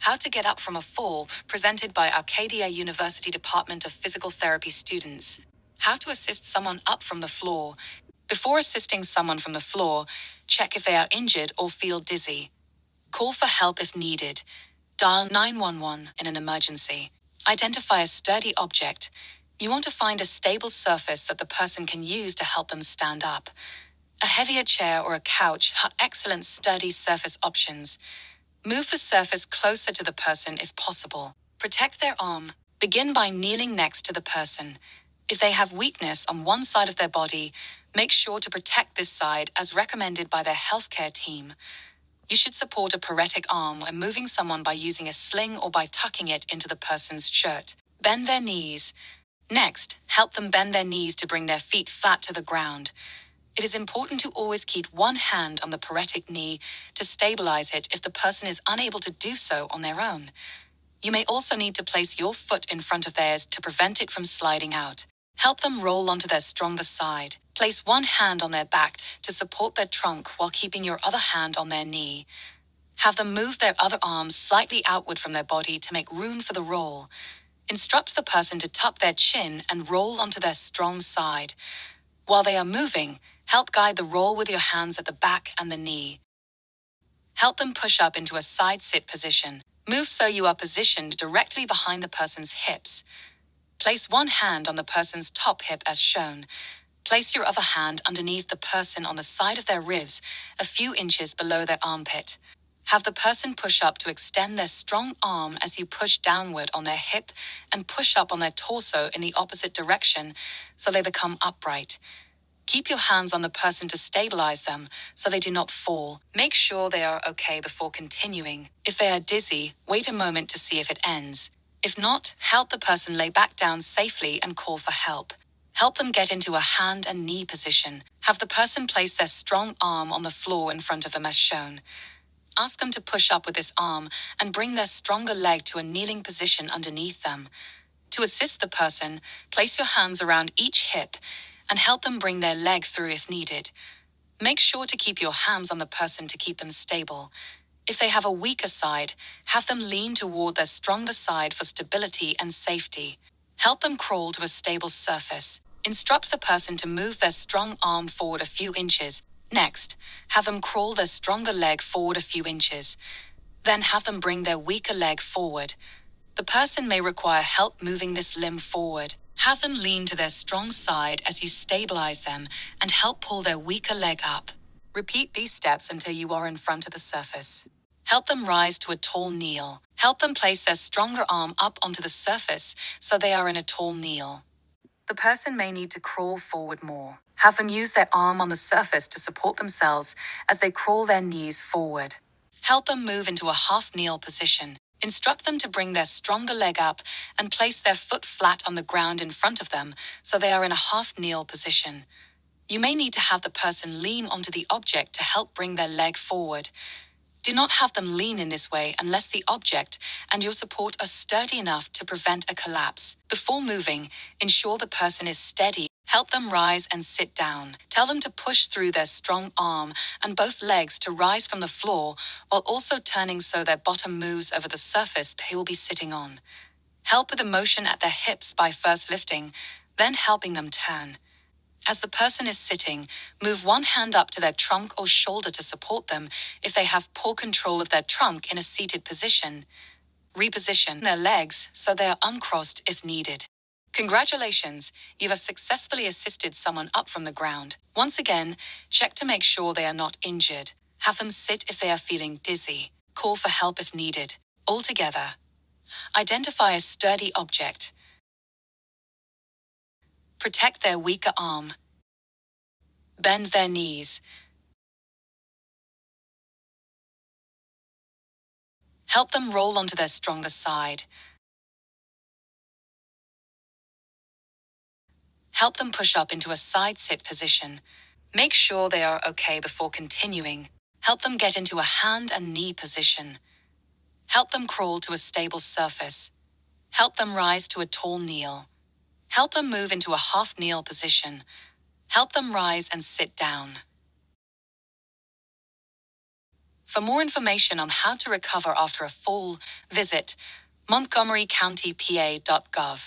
How to Get Up from a Fall, presented by Arcadia University Department of Physical Therapy students. How to assist someone up from the floor. Before assisting someone from the floor, check if they are injured or feel dizzy. Call for help if needed. Dial 911 in an emergency. Identify a sturdy object. You want to find a stable surface that the person can use to help them stand up. A heavier chair or a couch are excellent sturdy surface options. Move the surface closer to the person if possible. Protect their arm. Begin by kneeling next to the person. If they have weakness on one side of their body, make sure to protect this side as recommended by their healthcare team. You should support a paretic arm when moving someone by using a sling or by tucking it into the person's shirt. Bend their knees. Next, help them bend their knees to bring their feet flat to the ground. It is important to always keep one hand on the paretic knee to stabilize it if the person is unable to do so on their own. You may also need to place your foot in front of theirs to prevent it from sliding out. Help them roll onto their stronger side. Place one hand on their back to support their trunk while keeping your other hand on their knee. Have them move their other arm slightly outward from their body to make room for the roll. Instruct the person to tuck their chin and roll onto their strong side. While they are moving, help guide the roll with your hands at the back and the knee. Help them push up into a side sit position. Move so you are positioned directly behind the person's hips. Place one hand on the person's top hip as shown. Place your other hand underneath the person on the side of their ribs, a few inches below their armpit. Have the person push up to extend their strong arm as you push downward on their hip and push up on their torso in the opposite direction so they become upright. Keep your hands on the person to stabilize them so they do not fall. Make sure they are okay before continuing. If they are dizzy, wait a moment to see if it ends. If not, help the person lay back down safely and call for help. Help them get into a hand and knee position. Have the person place their strong arm on the floor in front of them as shown. Ask them to push up with this arm and bring their stronger leg to a kneeling position underneath them. To assist the person, place your hands around each hip and help them bring their leg through if needed. Make sure to keep your hands on the person to keep them stable. If they have a weaker side, have them lean toward their stronger side for stability and safety. Help them crawl to a stable surface. Instruct the person to move their strong arm forward a few inches. Next, have them crawl their stronger leg forward a few inches. Then have them bring their weaker leg forward. The person may require help moving this limb forward. Have them lean to their strong side as you stabilize them and help pull their weaker leg up. Repeat these steps until you are in front of the surface. Help them rise to a tall kneel. Help them place their stronger arm up onto the surface so they are in a tall kneel. The person may need to crawl forward more. Have them use their arm on the surface to support themselves as they crawl their knees forward. Help them move into a half-kneel position. Instruct them to bring their stronger leg up and place their foot flat on the ground in front of them so they are in a half-kneel position. You may need to have the person lean onto the object to help bring their leg forward. Do not have them lean in this way unless the object and your support are sturdy enough to prevent a collapse. Before moving, ensure the person is steady. Help them rise and sit down. Tell them to push through their strong arm and both legs to rise from the floor while also turning so their bottom moves over the surface they will be sitting on. Help with the motion at their hips by first lifting, then helping them turn. As the person is sitting, move one hand up to their trunk or shoulder to support them if they have poor control of their trunk in a seated position. Reposition their legs so they are uncrossed if needed. Congratulations, you have successfully assisted someone up from the ground. Once again, check to make sure they are not injured. Have them sit if they are feeling dizzy. Call for help if needed. Altogether, identify a sturdy object. Protect their weaker arm. Bend their knees. Help them roll onto their stronger side. Help them push up into a side sit position. Make sure they are okay before continuing. Help them get into a hand and knee position. Help them crawl to a stable surface. Help them rise to a tall kneel. Help them move into a half-kneel position. Help them rise and sit down. For more information on how to recover after a fall, visit montgomerycountypa.gov.